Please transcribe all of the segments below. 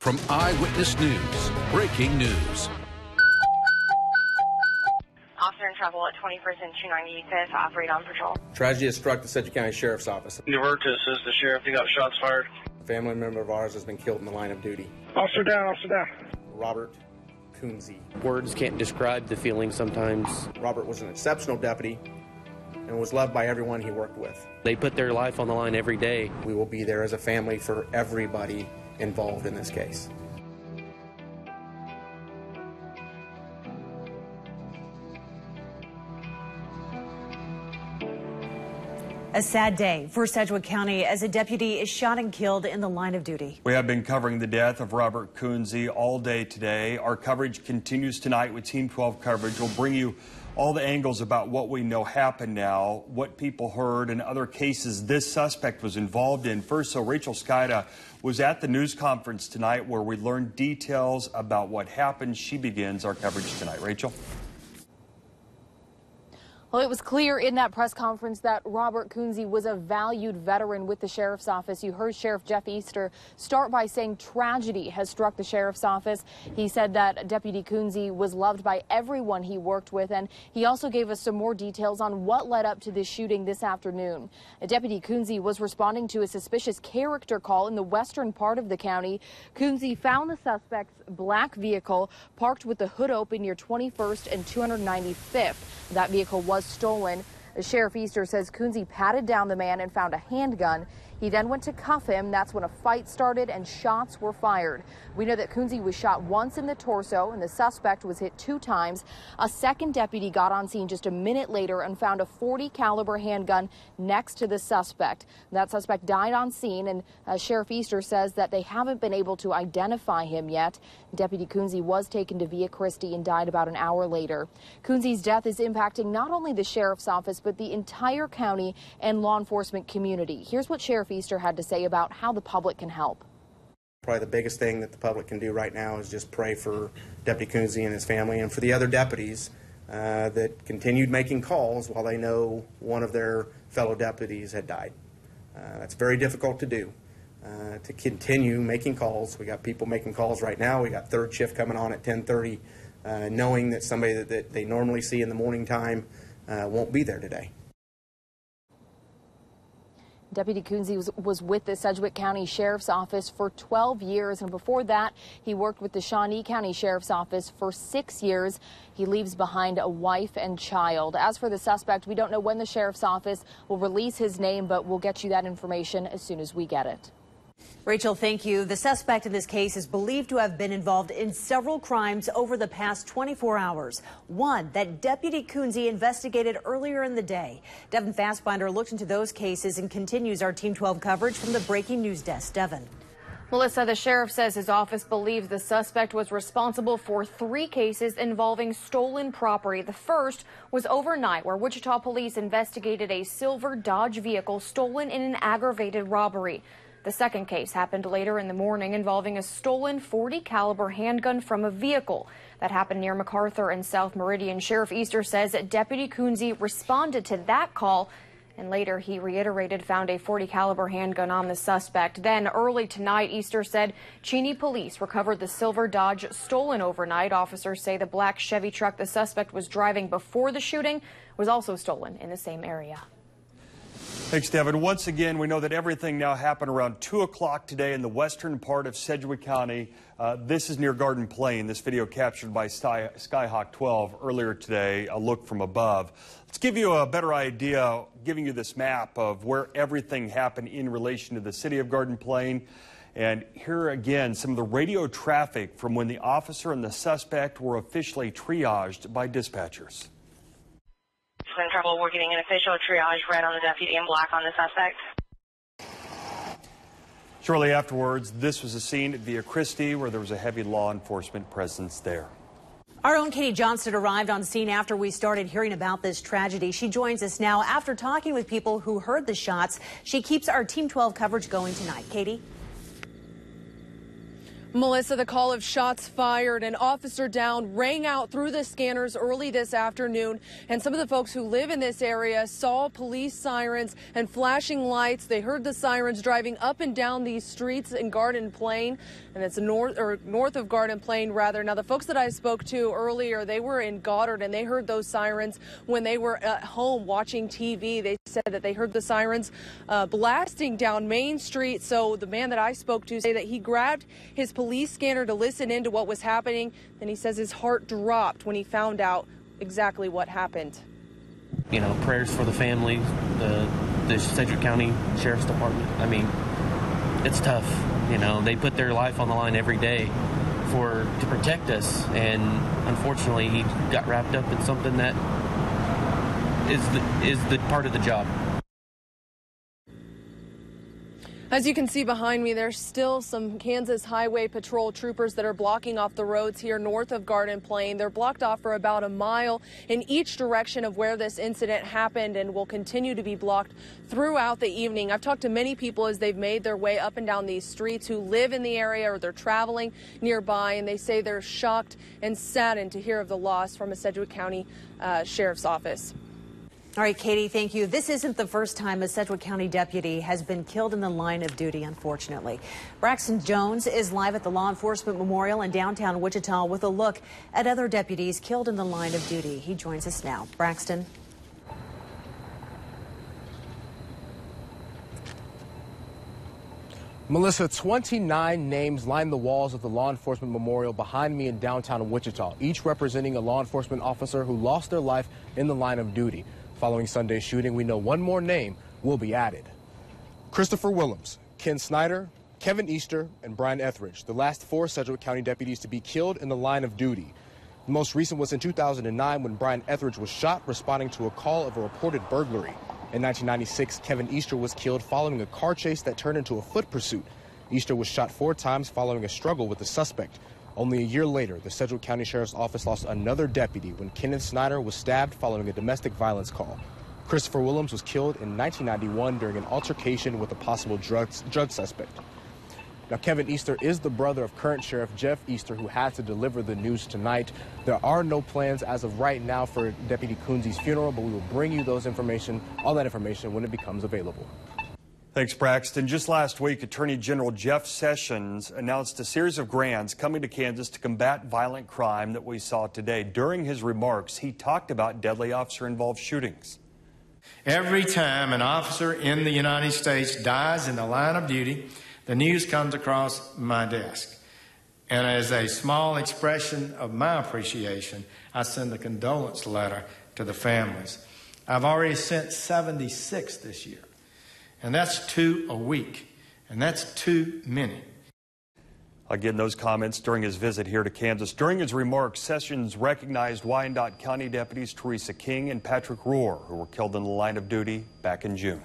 From Eyewitness News, breaking news. Officer in trouble at 21st and 295th, operate on patrol. Tragedy has struck the Sedgwick County Sheriff's Office. Divert to assist the sheriff. He got shots fired. A family member of ours has been killed in the line of duty. Officer down, officer down. Robert Coonsey. Words can't describe the feeling sometimes. Robert was an exceptional deputy and was loved by everyone he worked with. They put their life on the line every day. We will be there as a family for everybody involved in this case. A sad day for Sedgwick County as a deputy is shot and killed in the line of duty. We have been covering the death of Robert Coonsey all day today. Our coverage continues tonight with Team 12 coverage. We'll bring you all the angles about what we know happened now, what people heard, and other cases this suspect was involved in. First, so Rachel Skida was at the news conference tonight where we learned details about what happened. She begins our coverage tonight. Rachel? Well, it was clear in that press conference that Robert Coonsey was a valued veteran with the sheriff's office. You heard Sheriff Jeff Easter start by saying tragedy has struck the sheriff's office. He said that Deputy Coonsey was loved by everyone he worked with, and he also gave us some more details on what led up to this shooting this afternoon. Deputy Coonsey was responding to a suspicious character call in the western part of the county. Coonsey found the suspect's black vehicle parked with the hood open near 21st and 295th. That vehicle was stolen. Sheriff Easter says Coonsey patted down the man and found a handgun. He then went to cuff him. That's when a fight started and shots were fired. We know that Coonsey was shot once in the torso and the suspect was hit 2 times. A second deputy got on scene just a minute later and found a .40 caliber handgun next to the suspect. That suspect died on scene, and Sheriff Easter says that they haven't been able to identify him yet. Deputy Coonsey was taken to Via Christi and died about an hour later. Coonsey's death is impacting not only the sheriff's office but the entire county and law enforcement community. Here's what Sheriff Easter had to say about how the public can help. Probably the biggest thing that the public can do right now is just pray for Deputy Coonsey and his family and for the other deputies that continued making calls while they know one of their fellow deputies had died. That's very difficult to do, to continue making calls. We got people making calls right now. We got third shift coming on at 10:30, knowing that somebody that they normally see in the morning time won't be there today. Deputy Coonsey was with the Sedgwick County Sheriff's Office for 12 years, and before that, he worked with the Shawnee County Sheriff's Office for 6 years. He leaves behind a wife and child. As for the suspect, we don't know when the Sheriff's Office will release his name, but we'll get you that information as soon as we get it. Rachel, thank you. The suspect in this case is believed to have been involved in several crimes over the past 24 hours. One that Deputy Coonsey investigated earlier in the day. Devin Fassbinder looked into those cases and continues our Team 12 coverage from the Breaking News Desk. Devin. Melissa, the sheriff says his office believes the suspect was responsible for 3 cases involving stolen property. The first was overnight, where Wichita police investigated a silver Dodge vehicle stolen in an aggravated robbery. The second case happened later in the morning, involving a stolen .40 caliber handgun from a vehicle. That happened near MacArthur and South Meridian. Sheriff Easter says that Deputy Coonsey responded to that call, and later he reiterated found a .40 caliber handgun on the suspect. Then early tonight, Easter said Cheney police recovered the silver Dodge stolen overnight. Officers say the black Chevy truck the suspect was driving before the shooting was also stolen in the same area. Thanks, Devin. Once again, we know that everything now happened around 2 o'clock today in the western part of Sedgwick County. This is near Garden Plain. This video captured by Skyhawk 12 earlier today, a look from above. Let's give you a better idea, giving you this map of where everything happened in relation to the city of Garden Plain. And here again, some of the radio traffic from when the officer and the suspect were officially triaged by dispatchers. In trouble, we're getting an official triage, red on the deputy and black on the suspect. Shortly afterwards, this was a scene at Via Christi where there was a heavy law enforcement presence there. Our own Katie Johnston arrived on scene after we started hearing about this tragedy. She joins us now after talking with people who heard the shots. She keeps our Team 12 coverage going tonight. Katie? Melissa, the call of shots fired and officer down rang out through the scanners early this afternoon. And some of the folks who live in this area saw police sirens and flashing lights. They heard the sirens driving up and down these streets in Garden Plain. And it's north of Garden Plain, rather. Now, the folks that I spoke to earlier, they were in Goddard and they heard those sirens when they were at home watching TV. They said that they heard the sirens blasting down Main Street. So the man that I spoke to said that he grabbed his police scanner to listen into what was happening. Then he says his heart dropped when he found out exactly what happened. You know, prayers for the family, the Sedgwick County Sheriff's Department. I mean, it's tough. You know, they put their life on the line every day to protect us, and unfortunately, he got wrapped up in something that is the part of the job. As you can see behind me, there's still some Kansas Highway Patrol troopers that are blocking off the roads here north of Garden Plain. They're blocked off for about a mile in each direction of where this incident happened and will continue to be blocked throughout the evening. I've talked to many people as they've made their way up and down these streets who live in the area or they're traveling nearby, and they say they're shocked and saddened to hear of the loss from a Sedgwick County Sheriff's Office. All right, Katie, thank you. This isn't the first time a Sedgwick County deputy has been killed in the line of duty, unfortunately. Braxton Jones is live at the Law Enforcement Memorial in downtown Wichita with a look at other deputies killed in the line of duty. He joins us now. Braxton. Melissa, 29 names line the walls of the Law Enforcement Memorial behind me in downtown Wichita, each representing a law enforcement officer who lost their life in the line of duty. Following Sunday's shooting, we know one more name will be added. Christopher Willems, Ken Snyder, Kevin Easter, and Brian Etheridge, the last 4 Sedgwick County deputies to be killed in the line of duty. The most recent was in 2009 when Brian Etheridge was shot responding to a call of a reported burglary. In 1996, Kevin Easter was killed following a car chase that turned into a foot pursuit. Easter was shot 4 times following a struggle with the suspect. Only a year later, the Sedgwick County Sheriff's Office lost another deputy when Kenneth Snyder was stabbed following a domestic violence call. Christopher Willems was killed in 1991 during an altercation with a possible drug suspect. Now, Kevin Easter is the brother of current Sheriff Jeff Easter, who had to deliver the news tonight. There are no plans as of right now for Deputy Coonsey's funeral, but we will bring you all that information when it becomes available. Thanks, Braxton. Just last week, Attorney General Jeff Sessions announced a series of grants coming to Kansas to combat violent crime that we saw today. During his remarks, he talked about deadly officer-involved shootings. Every time an officer in the United States dies in the line of duty, the news comes across my desk. And as a small expression of my appreciation, I send a condolence letter to the families. I've already sent 76 this year. And that's 2 a week, and that's too many. Again, those comments during his visit here to Kansas. During his remarks, Sessions recognized Wyandotte County deputies Teresa King and Patrick Rohr, who were killed in the line of duty back in June.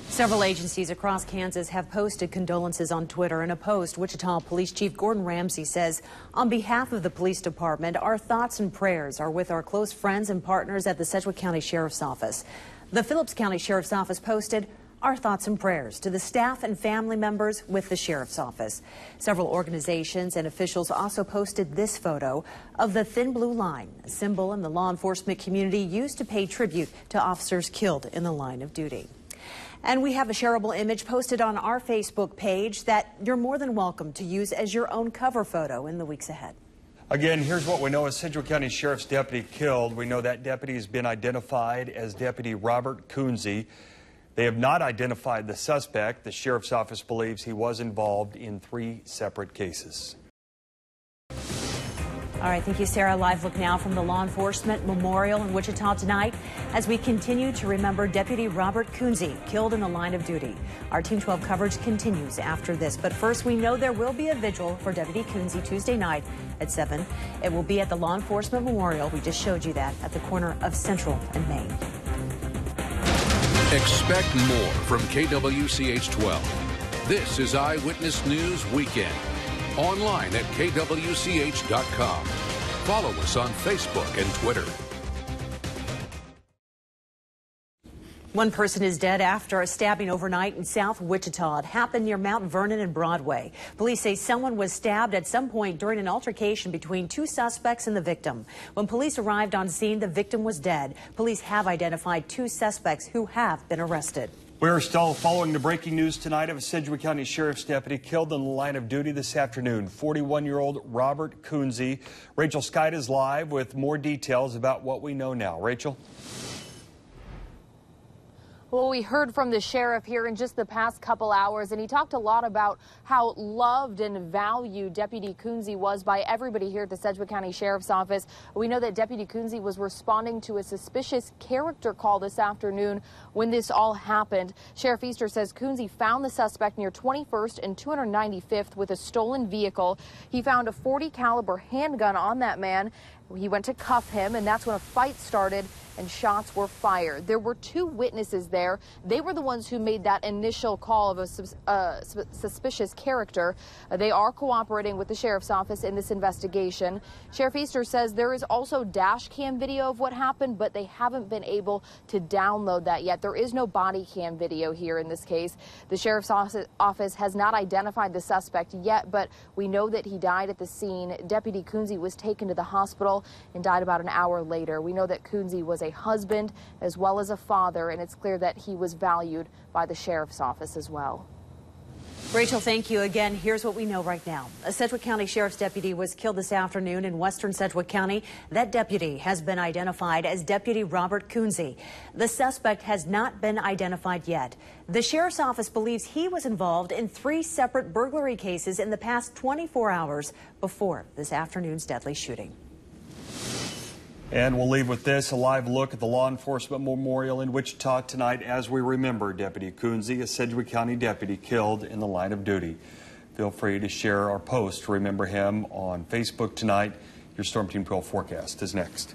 Several agencies across Kansas have posted condolences on Twitter. In a post, Wichita Police Chief Gordon Ramsey says, on behalf of the police department, our thoughts and prayers are with our close friends and partners at the Sedgwick County Sheriff's Office. The Phillips County Sheriff's Office posted, our thoughts and prayers to the staff and family members with the Sheriff's Office. Several organizations and officials also posted this photo of the thin blue line, a symbol in the law enforcement community used to pay tribute to officers killed in the line of duty. And we have a shareable image posted on our Facebook page that you're more than welcome to use as your own cover photo in the weeks ahead. Again, here's what we know. A Sedgwick County Sheriff's deputy killed. We know that deputy has been identified as Deputy Robert Coonsey. They have not identified the suspect. The Sheriff's Office believes he was involved in 3 separate cases. All right, thank you, Sarah. Live look now from the Law Enforcement Memorial in Wichita tonight as we continue to remember Deputy Robert Coonsey, killed in the line of duty. Our Team 12 coverage continues after this. But first, we know there will be a vigil for Deputy Coonsey Tuesday night at 7. It will be at the Law Enforcement Memorial. We just showed you that at the corner of Central and Main. Expect more from KWCH 12. This is Eyewitness News Weekend. Online at kwch.com. Follow us on Facebook and Twitter. One person is dead after a stabbing overnight in South Wichita. It happened near Mount Vernon and Broadway. Police say someone was stabbed at some point during an altercation between two suspects and the victim. When police arrived on scene, the victim was dead. Police have identified two suspects who have been arrested. We're still following the breaking news tonight of a Sedgwick County Sheriff's deputy killed in the line of duty this afternoon. 41-year-old Robert Coonsey. Rachel Skite is live with more details about what we know now. Rachel? Well, we heard from the sheriff here in just the past couple hours, and he talked a lot about how loved and valued Deputy Coonsey was by everybody here at the Sedgwick County Sheriff's Office. We know that Deputy Coonsey was responding to a suspicious character call this afternoon when this all happened. Sheriff Easter says Coonsey found the suspect near 21st and 295th with a stolen vehicle. He found a .40 caliber handgun on that man. He went to cuff him, and that's when a fight started and shots were fired. There were two witnesses there. They were the ones who made that initial call of a suspicious character. They are cooperating with the sheriff's office in this investigation. Sheriff Easter says there is also dash cam video of what happened, but they haven't been able to download that yet. There is no body cam video here in this case. The sheriff's office has not identified the suspect yet, but we know that he died at the scene. Deputy Coonsey was taken to the hospital and died about an hour later. We know that Coonsey was a husband as well as a father, and it's clear that he was valued by the sheriff's office as well. Rachel, thank you again. Here's what we know right now. A Sedgwick County Sheriff's deputy was killed this afternoon in western Sedgwick County. That deputy has been identified as Deputy Robert Coonsey. The suspect has not been identified yet. The sheriff's office believes he was involved in 3 separate burglary cases in the past 24 hours before this afternoon's deadly shooting. And we'll leave with this, a live look at the Law Enforcement Memorial in Wichita tonight as we remember Deputy Coonsey, a Sedgwick County deputy killed in the line of duty. Feel free to share our post to remember him on Facebook tonight. Your Storm Team 12 forecast is next.